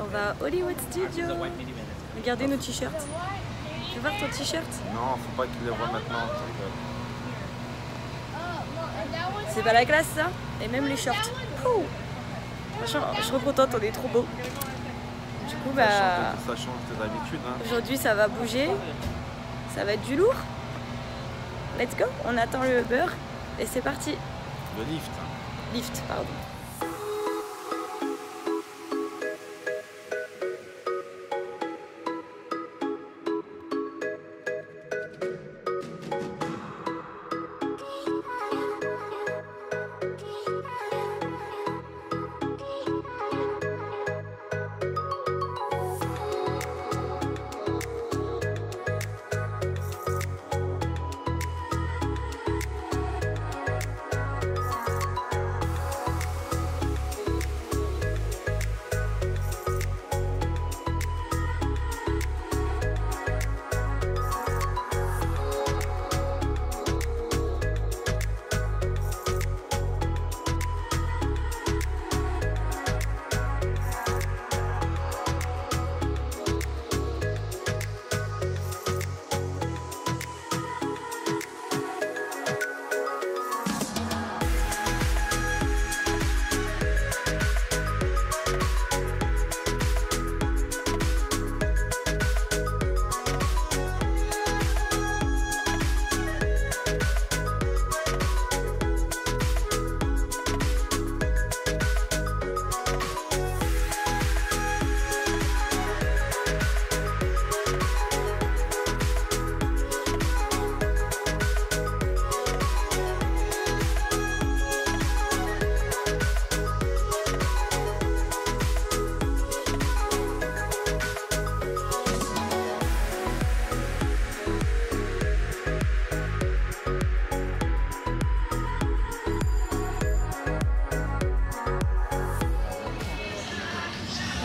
va à Hollywood Studio. Regardez nos t-shirts. Tu veux voir ton t-shirt? Non, faut pas qu'il les voit maintenant. C'est pas la classe ça? Et même les shorts. Ouh. Franchement, je suis trop contente, on est trop beau. Du coup, bah. Ça change tes habitudes. Hein. Aujourd'hui, ça va bouger. Ça va être du lourd. Let's go. On attend le Uber et c'est parti. Le lift. Lift, pardon.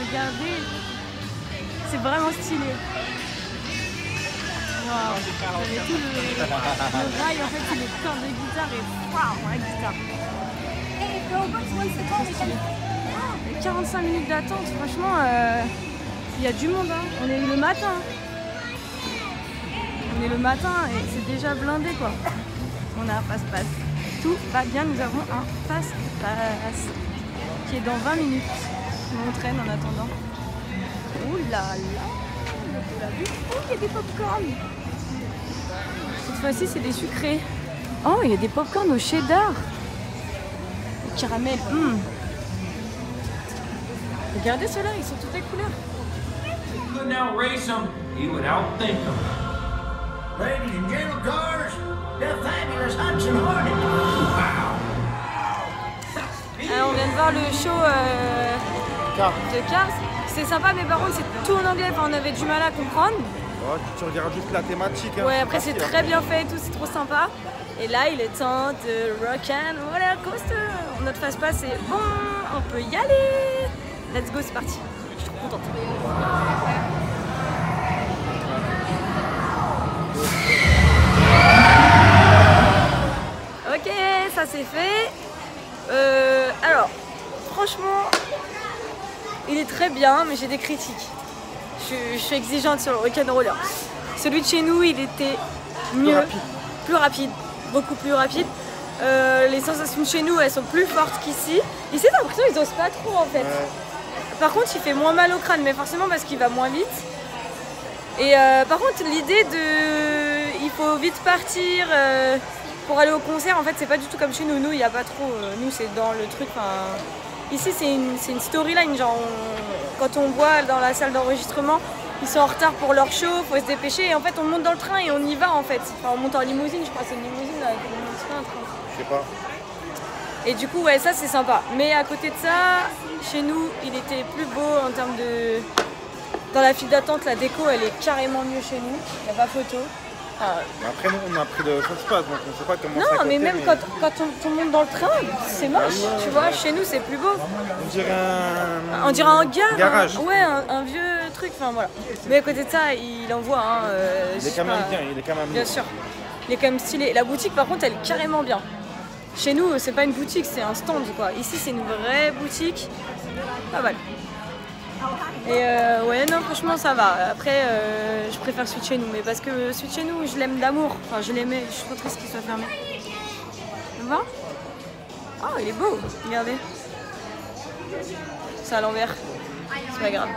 Regardez, c'est vraiment stylé. Waouh, il y avait tout le rail en fait, c'est les cordes de guitare et waouh, la guitare. C'est stylé. Il y a 45 minutes d'attente, franchement, il y a du monde. Hein. On est le matin. On est le matin et c'est déjà blindé quoi. On a un passe-passe. Tout va bien, nous avons un passe-passe qui est dans 20 minutes. On traîne en attendant. Ouh là là, oh, il y a des pop-corn. Cette fois-ci, c'est des sucrés. Oh, il y a des pop-corn au cheddar. Au caramel. Regardez ceux-là, ils sont toutes les couleurs. He couldn't outrace them, he would outthink them. Ladies and gentle cars, the fabulous Hudson Hornet. Wow. Alors, on vient de voir le show de Cars. C'est sympa, mais par contre, c'est tout en anglais. Enfin, on avait du mal à comprendre. Oh, tu regardes juste la thématique. Hein. Ouais, après, c'est très bien fait et tout, c'est trop sympa. Et là, il est temps de rock and roller coaster. Notre fast-pass, c'est bon, on peut y aller. Let's go, c'est parti. Je suis trop contente. Ok, ça c'est fait. Alors, franchement, il est très bien, mais j'ai des critiques. Je suis exigeante sur le rock'n'roller. Celui de chez nous, il était mieux, plus rapide, beaucoup plus rapide. Les sensations de chez nous, elles sont plus fortes qu'ici. Ici, t'as l'impression qu'ils osent pas trop en fait. Ouais. Par contre, il fait moins mal au crâne, mais forcément parce qu'il va moins vite. Et par contre, l'idée de, il faut vite partir pour aller au concert, en fait, c'est pas du tout comme chez nous. Nous, il n'y a pas trop. Nous, c'est dans le truc. Ici, c'est une storyline. Genre, quand on voit dans la salle d'enregistrement, ils sont en retard pour leur show, faut se dépêcher. Et en fait, on monte dans le train et on y va en fait. Enfin, on monte en limousine, je crois, c'est une limousine là. Un train. Je sais pas. Et du coup, ouais, ça c'est sympa. Mais à côté de ça, chez nous, il était plus beau en termes de. Dans la file d'attente, la déco, elle est carrément mieux chez nous. Il n'y a pas photo. Mais après, nous, on a pris le fast-pass, donc on ne sait pas comment non, c'est à côté, mais même quand on monte dans le train, c'est moche. Tu vois, chez nous, c'est plus beau. On dirait un garage. Ouais, un vieux truc. Enfin voilà. Mais à côté de ça, il envoie. Hein, il est quand même bien, il est quand même bien sûr. Il est quand même stylé. La boutique, par contre, elle est carrément bien. Chez nous, c'est pas une boutique, c'est un stand quoi. Ici, c'est une vraie boutique. Pas mal. Et ouais, non, franchement, ça va. Après, je préfère celui de chez nous, mais parce que celui de chez nous, je l'aime d'amour. Enfin, je l'aimais, je suis trop triste qu'il soit fermé. Ça va? Oh, il est beau, regardez. C'est à l'envers. C'est pas grave.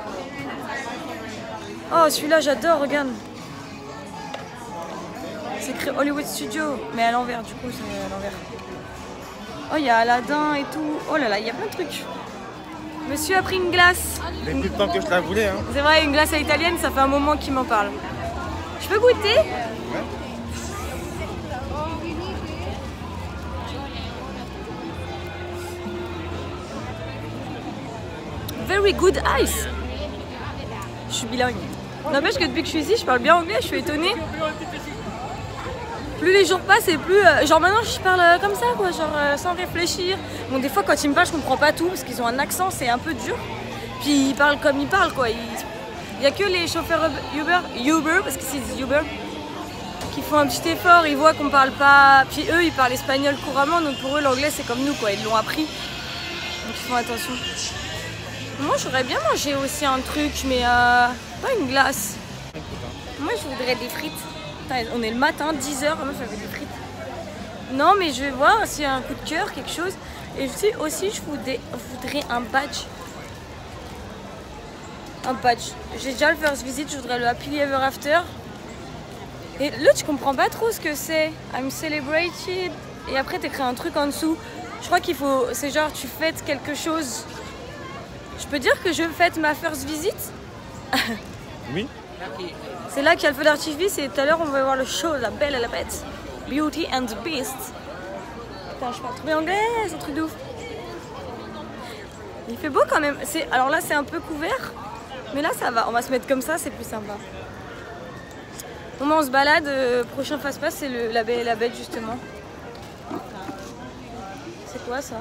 Oh, celui-là, j'adore, regarde. C'est écrit Hollywood Studio, mais à l'envers, du coup, c'est à l'envers. Oh, il y a Aladdin et tout. Oh là là, il y a plein de trucs. Monsieur a pris une glace. Il y a plus de temps que je la voulais. Hein. C'est vrai, une glace à l'italienne, ça fait un moment qu'il m'en parle. Je peux goûter? Ouais. Very good ice. Je suis bilingue. N'empêche que depuis que je suis ici, je parle bien anglais, je suis étonnée. Plus les jours passent et plus... genre maintenant je parle comme ça quoi, genre sans réfléchir. Bon des fois quand ils me parlent je comprends pas tout parce qu'ils ont un accent, c'est un peu dur. Puis ils parlent comme ils parlent quoi. Il y a que les chauffeurs Uber, parce qu'ici c'est Uber, qui font un petit effort, ils voient qu'on parle pas... Puis eux ils parlent espagnol couramment, donc pour eux l'anglais c'est comme nous quoi, ils l'ont appris. Donc ils font attention. Moi j'aurais bien mangé aussi un truc, mais pas une glace. Moi je voudrais des frites. On est le matin, 10h, moi j'avais des frites. Non mais je vais voir s'il y a un coup de cœur, quelque chose. Et aussi je voudrais un badge. Un badge. J'ai déjà le first visit, je voudrais le happily ever after. Et l'autre je comprends pas trop ce que c'est. I'm celebrated. Et après t'écris un truc en dessous. Je crois qu'il faut, c'est genre tu fêtes quelque chose. Je peux dire que je fête ma first visit? Oui. C'est là qu'il y a le feu d'artifice et tout à l'heure on va voir le show, La Belle et la Bête. Beauty and the Beast. Putain, je parle trop bien anglais, c'est un truc de ouf. Il fait beau quand même. Alors là c'est un peu couvert, mais là ça va. On va se mettre comme ça, c'est plus sympa. Bon, on se balade, prochain fast-pass c'est La Belle et la Bête justement. C'est quoi ça?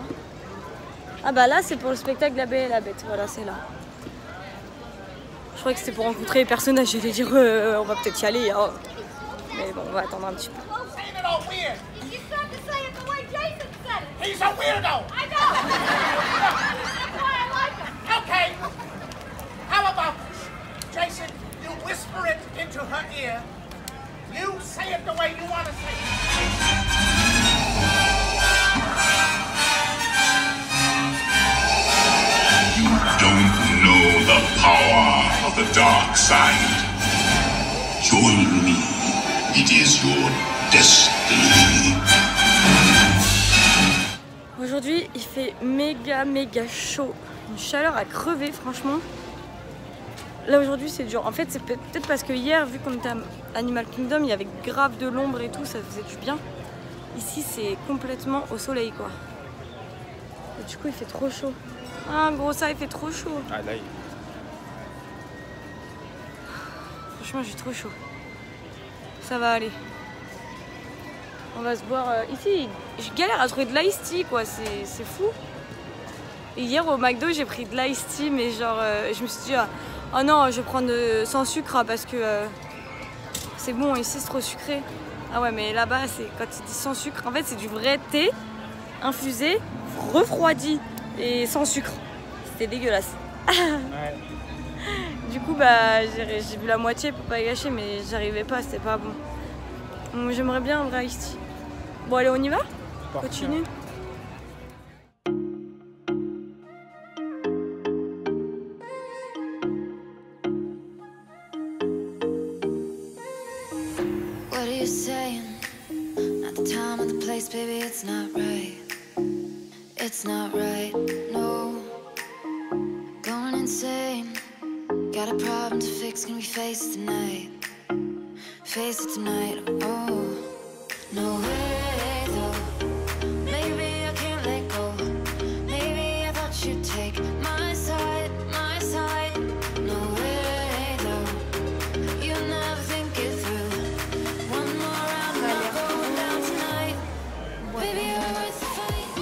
Ah bah là c'est pour le spectacle La Belle et la Bête, voilà c'est là. Je croyais que c'était pour rencontrer les personnages, j'allais dire on va peut-être y aller. Oh. Mais bon, on va attendre un petit peu. He's a weirdo! I know! That's why I like him! Okay! How about Jason, you whisper it into her ear. You say it the way you want to say it. You don't know the power of the dark side. Join me. It is your destiny. Aujourd'hui, il fait méga chaud. Une chaleur à crever, franchement. Là, aujourd'hui, c'est dur. En fait, c'est peut-être parce que hier, vu qu'on était à Animal Kingdom, il y avait grave de l'ombre et tout, ça faisait du bien. Ici, c'est complètement au soleil, quoi. Et du coup, il fait trop chaud. Ah, gros, ça, il fait trop chaud. Ah, là, Franchement, j'ai trop chaud. Ça va aller. On va se boire... Ici, je galère à trouver de l'ice tea, quoi. C'est fou. Et hier, au McDo, j'ai pris de l'ice tea, mais genre, je me suis dit... Oh non, je vais prendre sans sucre, parce que c'est bon, ici, c'est trop sucré. Ah ouais, mais là-bas, quand ils disent sans sucre, en fait, c'est du vrai thé infusé, refroidi et sans sucre. C'était dégueulasse. ouais. Du coup, bah, j'ai bu la moitié pour pas gâcher, mais j'arrivais pas, c'était pas bon. J'aimerais bien un vrai ice tea. Bon, allez, on y va? Continue. What are you saying? At the time and the place, baby, it's not right. It's not right, no. Going insane. Got a problem to fix, can we face it tonight? Face it tonight, oh. No way, though. Maybe I can't let go. Maybe I thought you'd take my side, my side. No way, though. You'll never think it through. One more round, we'll go down tonight. Baby, you're worth the fight.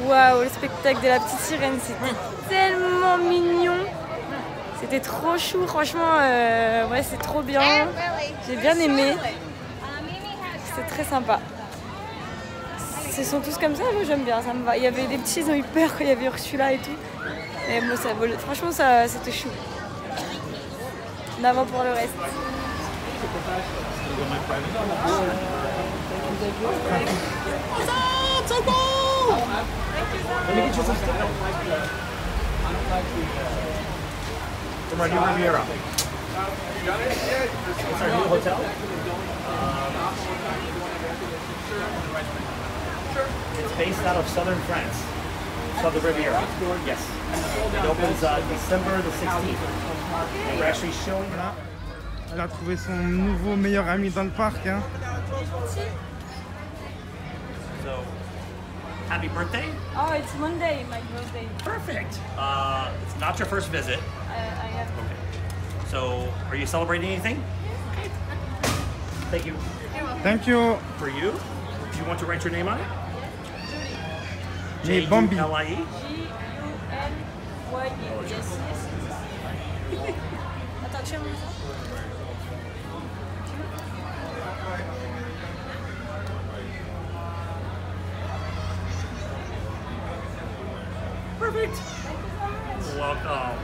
Waouh, le spectacle de la petite sirène, c'était tellement mignon. C'était trop chou, franchement, ouais, c'est trop bien. J'ai bien aimé. C'était très sympa. ils sont tous comme ça, moi j'aime bien, ça me va. Il y avait des petits, ils ont eu peur quand il y avait Ursula et tout. Mais moi, franchement, ça, c'était chou. En avant pour le reste. From our new Riviera. It's our new hotel. It's based out of southern France. Southern Riviera. Yes. It opens December the 16th. And we're actually showing it. Elle a trouvé son nouveau meilleur ami dans le parc. Hein. So, happy birthday. Oh, it's Monday, my birthday. Perfect. It's not your first visit. I have. Okay. So, are you celebrating anything? Okay. Thank you. Thank you. For you, do you want to write your name on it? J'ai Bambi. Julie. Julie. Yes, yes. Attends, tu as mon ça? Perfect. Welcome.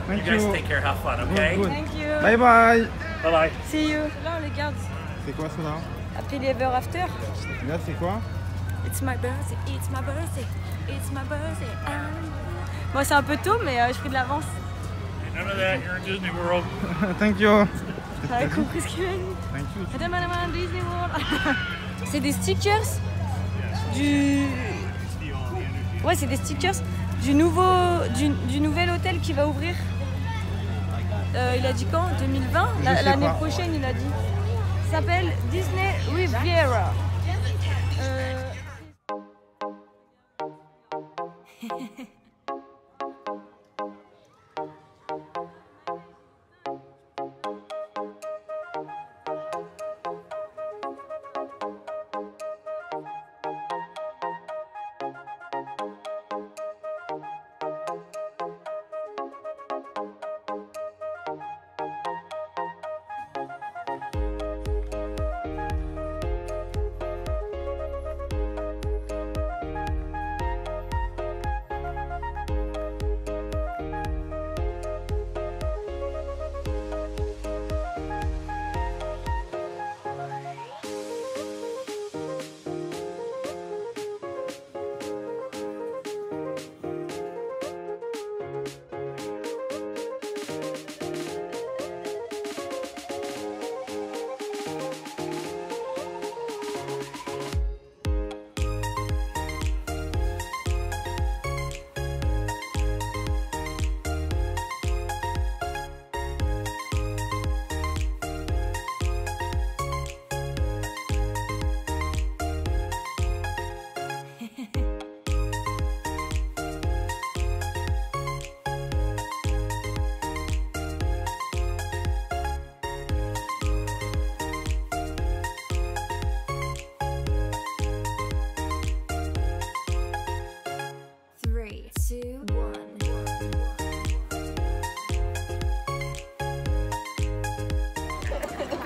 Thank You guys you. take care. Have fun, okay? Good, good. Thank you. Bye bye. Bye bye. See you. Là, on les garde. C'est quoi ça là? Après l'Ever After. Là c'est quoi? It's my birthday, it's my birthday, it's my birthday. Moi, c'est un peu tôt, mais je pris de l'avance. None of that. You're in Disney World. Thank you. T'as compris ce qu'il a dit? Thank you. Madame Disney World. C'est des stickers du... Ouais, c'est des stickers du nouvel hôtel qui va ouvrir. Il a dit quand? 2020? L'année prochaine, il a dit. Ça s'appelle Disney Riviera.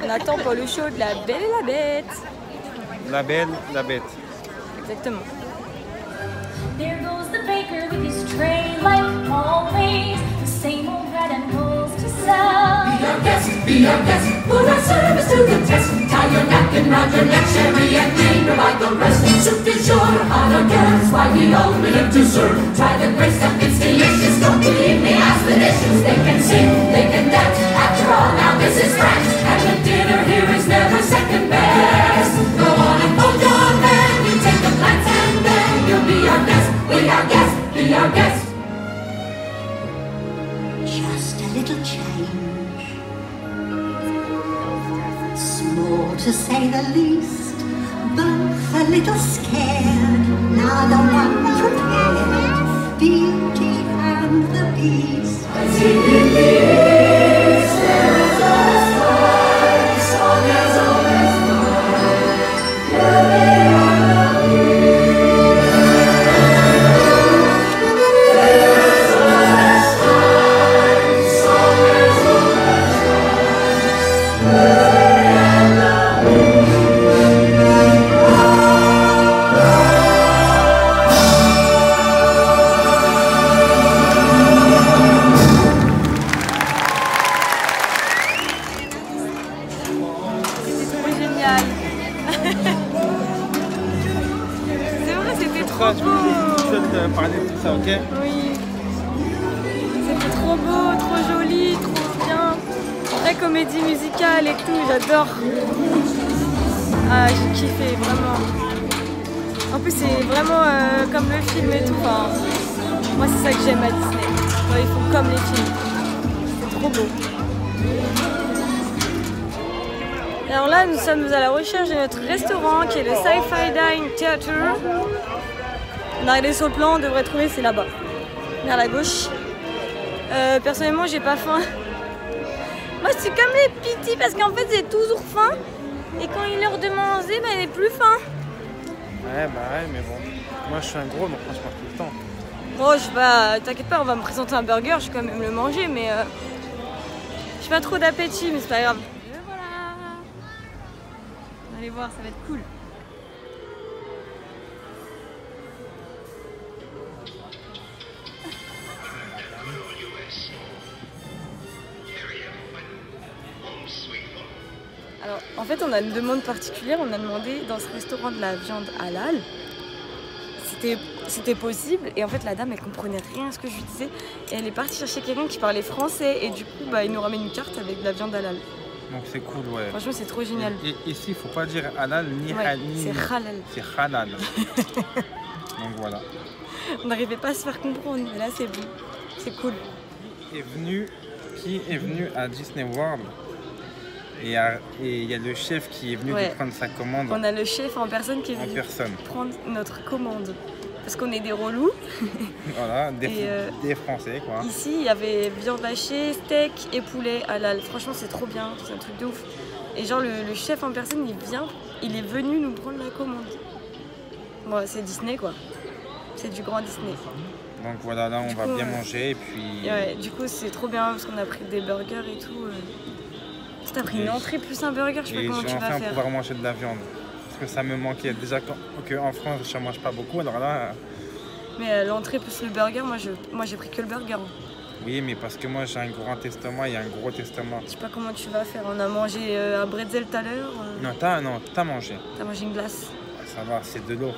On attend pour le show de La Belle et la Bête. La Belle, la Bête. Exactement. There goes the baker with his tray, like always. The same old bread and rolls to sell. Be our guest, put our service to the test. Tie your napkin round your neck, sherry and cream, provide the rest. Soup du jour, hors d'oeuvres, why we only live to serve. Try the great stuff, it's delicious. Don't believe me, ask the dishes. They can sing, they can dance. After all, now this is France, and the dinner here is never second best. Go on and hold your hand, you take a glance, and then you'll be our guest. Be our guest, be our guest. Just a little change, small to say the least, both a little scared, neither one prepared, Beauty and the Beast. Singing the east, there's a sky, song as old as mine, Beauty and the Beast. Beauty and the Beast. C'est trop beau, trop joli, trop bien. Vraie comédie musicale et tout, j'adore. Ah, j'ai kiffé, vraiment. En plus, c'est vraiment comme le film et tout. Enfin, moi, c'est ça que j'aime à Disney. Ouais, ils font comme les films. C'est trop beau. Alors là, nous sommes à la recherche de notre restaurant qui est le Sci-Fi Dine Theater. On a regardé sur le plan, on devrait trouver, c'est là-bas, vers la gauche. Personnellement, j'ai pas faim. Moi, je suis comme les petits parce qu'en fait, j'ai toujours faim. Et quand il leur de manger, ben, j'ai plus faim. Ouais, bah ouais, mais bon. Moi, je suis un gros, donc moi, je mange tout le temps. Bon, je sais pas, t'inquiète pas, on va me présenter un burger, je vais quand même le manger, mais j'ai pas trop d'appétit, mais c'est pas grave. Et voilà. Allez voir, ça va être cool. Alors, en fait, on a une demande particulière. On a demandé dans ce restaurant de la viande halal. C'était possible. Et en fait, la dame, elle comprenait rien à ce que je lui disais. Et elle est partie chercher quelqu'un qui parlait français. Et du coup, bah, il nous ramène une carte avec de la viande halal. Donc c'est cool, ouais. Franchement, c'est trop génial. Et ici, il faut pas dire halal ni halal. C'est halal. C'est halal. Donc voilà. On n'arrivait pas à se faire comprendre. Mais là, c'est bon. C'est cool. Qui est venu à Disney World? Et il y a le chef qui est venu de prendre sa commande. On a le chef en personne qui est venu prendre notre commande. Parce qu'on est des relous. Voilà, des Français quoi. Ici, il y avait viande hachée, steak et poulet halal. Franchement, c'est trop bien, c'est un truc de ouf. Et genre, le chef en personne, il est venu nous prendre la commande. Bon, c'est Disney quoi. C'est du grand Disney. Donc voilà, là on va bien manger et puis... Ouais, du coup, c'est trop bien parce qu'on a pris des burgers et tout. T'as pris une entrée plus un burger, je sais pas comment tu vas faire. Et je vais enfin pouvoir manger de la viande. Parce que ça me manquait. Déjà qu'en France, je ne mange pas beaucoup, alors là... Mais l'entrée plus le burger, moi j'ai pris que le burger. Oui, mais parce que moi j'ai un grand estomac et un gros estomac. Je sais pas comment tu vas faire. On a mangé un bretzel tout à l'heure. Non, t'as mangé. T'as mangé une glace. Ça va, c'est de l'eau.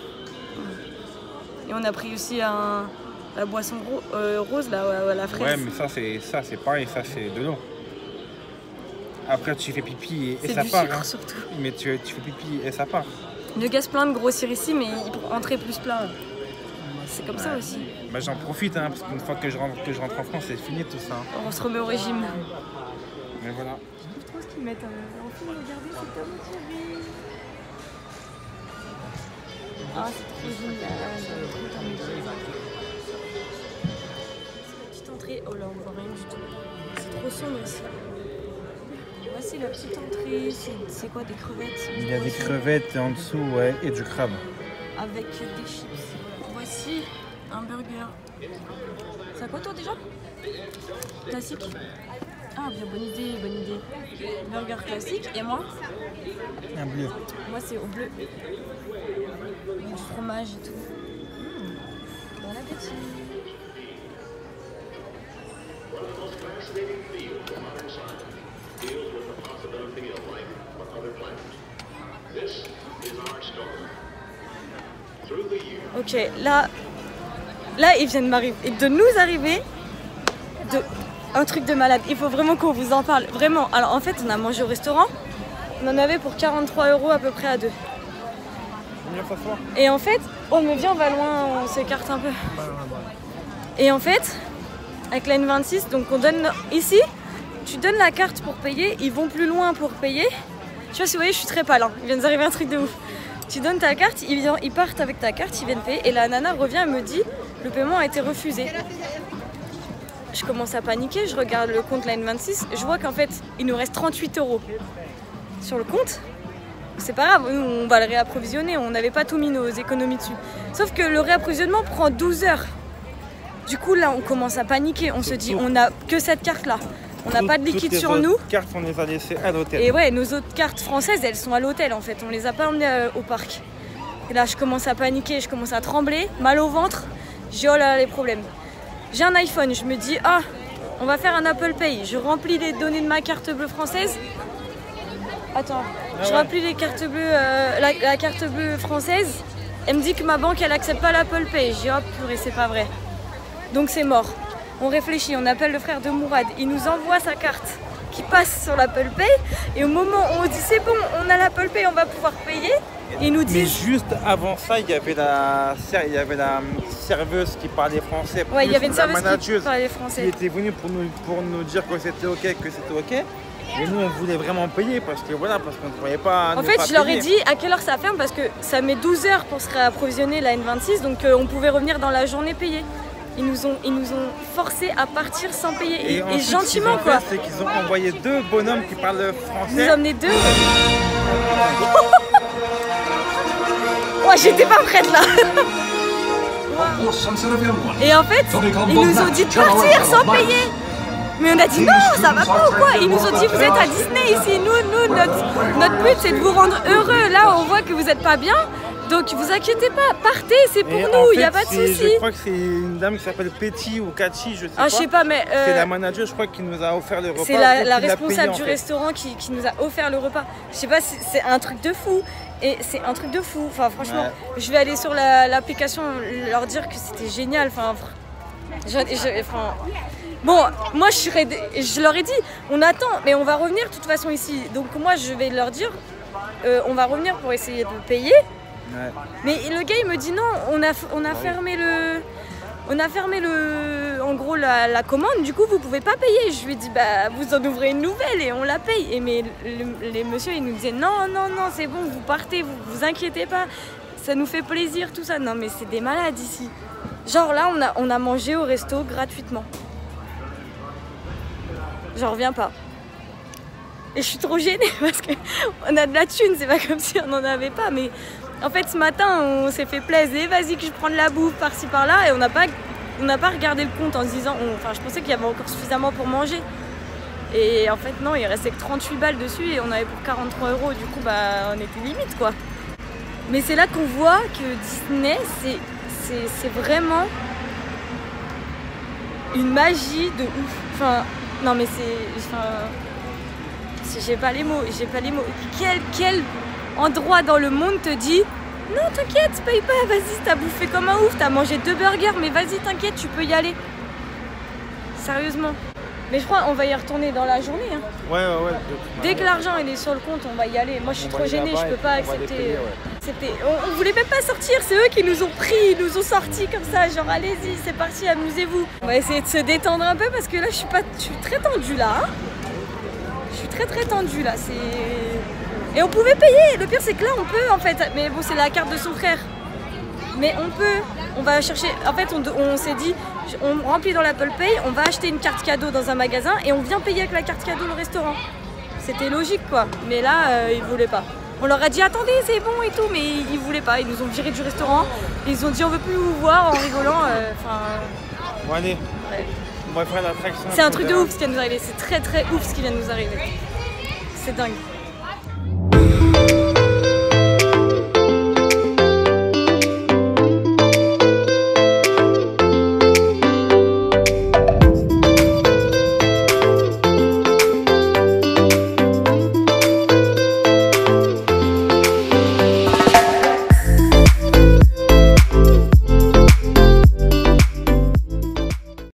Et on a pris aussi la boisson rose, là, à la fraise. Ouais, mais ça c'est pareil, ça c'est de l'eau. Après tu fais pipi et ça part. Sucre, surtout. Mais tu fais pipi et ça part. Le gars se plaint de grossir ici, mais il peut rentrer plus plein. C'est comme ça aussi. Bah, j'en profite, hein, parce qu'une fois que je rentre en France, c'est fini tout ça. On se remet au régime. Mais voilà. Je trouve trop ce qu'ils mettent en film, regardez, c'est comme Thierry. Ah, c'est trop génial. C'est la petite entrée. Oh là, on voit rien du tout. C'est trop sombre ici. Voici la petite entrée, c'est quoi, des crevettes? Il y a des crevettes en dessous, ouais, et du crabe. Avec des chips. Voici un burger. C'est à quoi toi déjà? Classique? Ah bien, bonne idée. Burger classique, et moi? Un bleu. Moi c'est au bleu. Avec du fromage et tout. Bon appétit. Ok, là il vient de nous arriver un truc de malade. Il faut vraiment qu'on vous en parle. Vraiment. Alors en fait, on a mangé au restaurant. On en avait pour 43 € à peu près à deux. Et en fait, on me vient, on va loin, on s'écarte un peu. Et en fait, avec la N26, donc on donne ici, tu donnes la carte pour payer, ils vont plus loin pour payer. Tu vois, si vous voyez, je suis très pâle, hein. Il vient de nous arriver un truc de ouf. Tu donnes ta carte, ils partent avec ta carte, ils viennent payer. Et la nana revient et me dit, le paiement a été refusé. Je commence à paniquer, je regarde le compte la N26, je vois qu'en fait, il nous reste 38 € sur le compte. C'est pas grave, nous, on va le réapprovisionner, on n'avait pas tout mis nos économies dessus. Sauf que le réapprovisionnement prend 12 heures. Du coup, là, on commence à paniquer, on se dit, on n'a que cette carte-là. On n'a pas de liquide sur nous. Les autres cartes, on les a laissées à l'hôtel. Et ouais, nos autres cartes françaises, elles sont à l'hôtel en fait. On les a pas emmenées au parc. Et là, je commence à paniquer, je commence à trembler, mal au ventre. J'ai oh là là, les problèmes. J'ai un iPhone, je me dis, ah, on va faire un Apple Pay. Je remplis les données de ma carte bleue française. Attends, je remplis les cartes bleues, la carte bleue française. Elle me dit que ma banque, elle accepte pas l'Apple Pay. J'ai dit, oh purée, c'est pas vrai. Donc c'est mort. On réfléchit, on appelle le frère de Mourad, il nous envoie sa carte qui passe sur l'Apple Pay et au moment où on dit c'est bon, on a l'Apple Pay, on va pouvoir payer, il nous dit... Mais juste avant ça, il y avait la serveuse qui parlait français. Ouais, il y avait une serveuse qui parlait français. Qui était venue pour nous dire que c'était ok, Et nous, on voulait vraiment payer parce que voilà, parce qu'on ne croyait pas. En fait, je leur ai dit à quelle heure ça ferme parce que ça met 12 heures pour se réapprovisionner la N26, donc on pouvait revenir dans la journée payer. Ils nous ont forcé à partir sans payer et ensuite, gentiment ce qu'ils ont fait, c'est qu'ils ont envoyé 2 bonhommes qui parlent français. Ils nous ont emmené 2. Ouais, j'étais pas prête là. Et en fait, ils nous ont dit de partir sans payer. Mais on a dit non, ça va pas ou quoi? Ils nous ont dit vous êtes à Disney ici. Nous notre but c'est de vous rendre heureux. Là, on voit que vous êtes pas bien. Donc vous inquiétez pas, partez, c'est pour nous, il n'y a pas de souci. Je crois que c'est une dame qui s'appelle Petty ou Kachi, je sais pas. Je sais pas, mais... c'est la manager, je crois, qui nous a offert le repas. C'est la responsable du restaurant qui nous a offert le repas. Je sais pas, c'est un truc de fou. Et c'est un truc de fou. Enfin, franchement, je vais aller sur l'application, leur dire que c'était génial. Enfin, bon, moi, je leur ai dit, on attend, mais on va revenir de toute façon ici. Donc moi, je vais leur dire, on va revenir pour essayer de payer. Ouais. Mais le gars il me dit non, on a fermé en gros la commande, du coup vous pouvez pas payer. Je lui ai dit bah vous en ouvrez une nouvelle et on la paye. Et mais les messieurs ils nous disaient non c'est bon, vous partez, vous inquiétez pas, ça nous fait plaisir tout ça. Non mais c'est des malades ici. Genre là on a mangé au resto gratuitement. J'en reviens pas. Et je suis trop gênée parce qu'on a de la thune, c'est pas comme si on n'en avait pas. Mais en fait, ce matin, on s'est fait plaisir, vas-y que je prends de la bouffe par-ci par-là. Et on n'a pas regardé le compte en se disant, enfin, je pensais qu'il y avait encore suffisamment pour manger. Et en fait, non, il restait que 38 balles dessus et on avait pour 43 €. Du coup, bah, on était limite, quoi. Mais c'est là qu'on voit que Disney, c'est vraiment une magie de ouf. Enfin, non, mais j'ai pas les mots. Quel endroit dans le monde te dit non t'inquiète, paye pas, vas-y, t'as bouffé comme un ouf, t'as mangé 2 burgers, mais vas-y t'inquiète, tu peux y aller. Sérieusement. Mais je crois qu'on va y retourner dans la journée. Hein. Ouais. Dès que l'argent il est sur le compte, on va y aller. Moi je suis trop gênée, je peux pas accepter. On voulait même pas sortir, c'est eux qui nous ont pris, ils nous ont sortis comme ça, genre allez-y, c'est parti, amusez-vous. On va essayer de se détendre un peu parce que là je suis très tendue là. Hein. Je suis très tendue là, Et on pouvait payer, le pire c'est que là on peut en fait, mais bon c'est la carte de son frère. Mais on va chercher, en fait on s'est dit, on remplit dans l'Apple Pay, on va acheter une carte cadeau dans un magasin et on vient payer avec la carte cadeau le restaurant. C'était logique quoi, mais là ils voulaient pas. On leur a dit attendez c'est bon et tout, mais ils voulaient pas, ils nous ont virés du restaurant, ils ont dit on veut plus vous voir en rigolant, Bon allez, on va faire l'attraction. C'est un truc de ouf ce qui vient de nous arriver, c'est très ouf ce qui vient de nous arriver. C'est dingue.